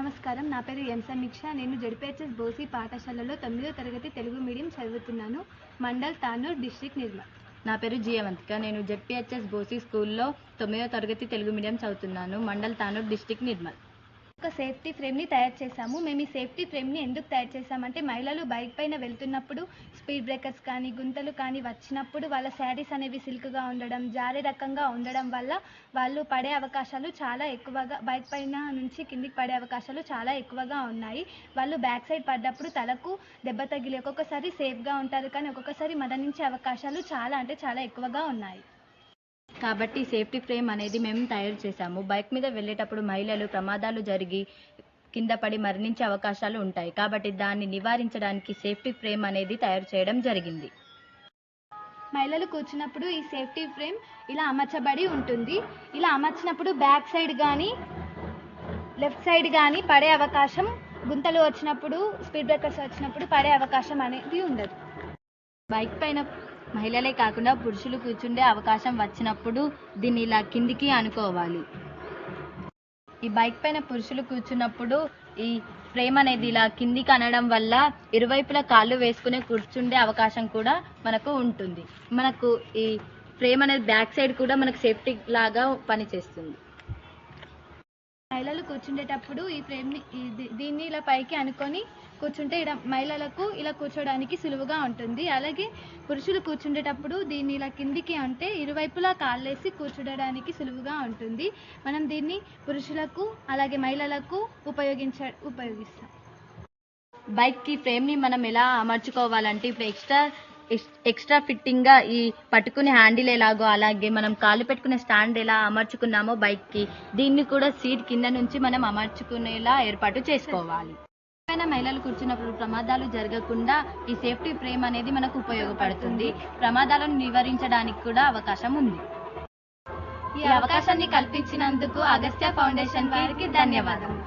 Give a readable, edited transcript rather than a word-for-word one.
నమస్కారం. నా పేరు ఎం సమీక్ష. నేను జెడ్పీహెచ్ఎస్ బోసి పాఠశాలలో 9వ తరగతి తెలుగు మీడియం చదువుతున్నాను. మండల్ తానూర్, డిస్ట్రిక్ట్ నిర్మల్. నా పేరు అవంతిక. నేను జెడ్పీహెచ్ఎస్ బోసి స్కూల్లో 9వ తరగతి తెలుగు మీడియం చదువుతున్నాను. మండల్ తానూర్, డిస్ట్రిక్ట్ నిర్మల్. ఒక సేఫ్టీ ఫ్రేమ్ని తయారు చేశాము. మేము ఈ సేఫ్టీ ఫ్రేమ్ని ఎందుకు తయారు చేశామంటే, మహిళలు బైక్ పైన వెళ్తున్నప్పుడు స్పీడ్ బ్రేకర్స్ కానీ గుంతలు కానీ వచ్చినప్పుడు వాళ్ళ శారీస్ అనేవి సిల్క్గా ఉండడం, జారే రకంగా ఉండడం వల్ల వాళ్ళు పడే అవకాశాలు చాలా ఎక్కువగా, బైక్ పైన నుంచి కిందికి పడే అవకాశాలు చాలా ఎక్కువగా ఉన్నాయి. వాళ్ళు బ్యాక్ సైడ్ పడ్డప్పుడు తలకు దెబ్బ తగిలి ఒక్కొక్కసారి సేఫ్గా ఉంటారు, కానీ ఒక్కొక్కసారి మరణించే అవకాశాలు చాలా ఎక్కువగా ఉన్నాయి. కాబట్టి సేఫ్టీ ఫ్రేమ్ అనేది మేము తయారు చేశాము. బైక్ మీద వెళ్ళేటప్పుడు మహిళలు ప్రమాదాలు జరిగి కింద పడి మరణించే అవకాశాలు ఉంటాయి. కాబట్టి దాన్ని నివారించడానికి సేఫ్టీ ఫ్రేమ్ అనేది తయారు చేయడం జరిగింది. మహిళలు కూర్చున్నప్పుడు ఈ సేఫ్టీ ఫ్రేమ్ ఇలా అమర్చబడి ఉంటుంది. ఇలా అమర్చినప్పుడు బ్యాక్ సైడ్ కానీ లెఫ్ట్ సైడ్ కానీ పడే అవకాశం, గుంతలు వచ్చినప్పుడు, స్పీడ్ బ్రేకర్స్ వచ్చినప్పుడు పడే అవకాశం అనేది ఉండదు. బైక్ పైన మహిళలే కాకుండా పురుషులు కూర్చుండే అవకాశం వచ్చినప్పుడు దీన్ని ఇలా కిందికి అనుకోవాలి. ఈ బైక్ పైన పురుషులు కూర్చున్నప్పుడు ఈ ఫ్రేమ్ అనేది ఇలా కిందికి అనడం వల్ల ఇరువైపులా కాళ్ళు వేసుకునే కూర్చుండే అవకాశం కూడా మనకు ఉంటుంది. మనకు ఈ ఫ్రేమ్ అనేది బ్యాక్ సైడ్ కూడా మనకు సేఫ్టీ లాగా పనిచేస్తుంది. మహిళలు కూర్చుండేటప్పుడు ఈ ఫ్రేమ్ని దీన్ని ఇలా పైకి అనుకొని కూర్చుంటే మహిళలకు ఇలా కూర్చోడానికి సులువుగా ఉంటుంది. అలాగే పురుషులు కూర్చుండేటప్పుడు దీన్ని ఇలా కిందికి అంటే ఇరువైపులా కాళ్ళేసి కూర్చోడానికి సులువుగా ఉంటుంది. మనం దీన్ని పురుషులకు అలాగే మహిళలకు ఉపయోగిస్తాం. బైక్కి ఫ్రేమ్ని మనం ఎలా అమర్చుకోవాలంటే, ఇప్పుడు ఎక్స్ట్రా ఫిట్టింగ్గా ఈ పట్టుకునే హ్యాండిల్ ఎలాగో అలాగే మనం కాళ్ళు పెట్టుకునే స్టాండ్ ఎలా అమర్చుకున్నామో బైక్కి, దీన్ని కూడా సీట్ కింద నుంచి మనం అమర్చుకునేలా ఏర్పాటు చేసుకోవాలి. పైన మహిళలు కూర్చున్నప్పుడు ప్రమాదాలు జరగకుండా ఈ సేఫ్టీ ఫ్రేమ్ అనేది మనకు ఉపయోగపడుతుంది. ప్రమాదాలను నివారించడానికి కూడా అవకాశం ఉంది. ఈ అవకాశాన్ని కల్పించినందుకు అగస్త్య ఫౌండేషన్ వారికి ధన్యవాదాలు.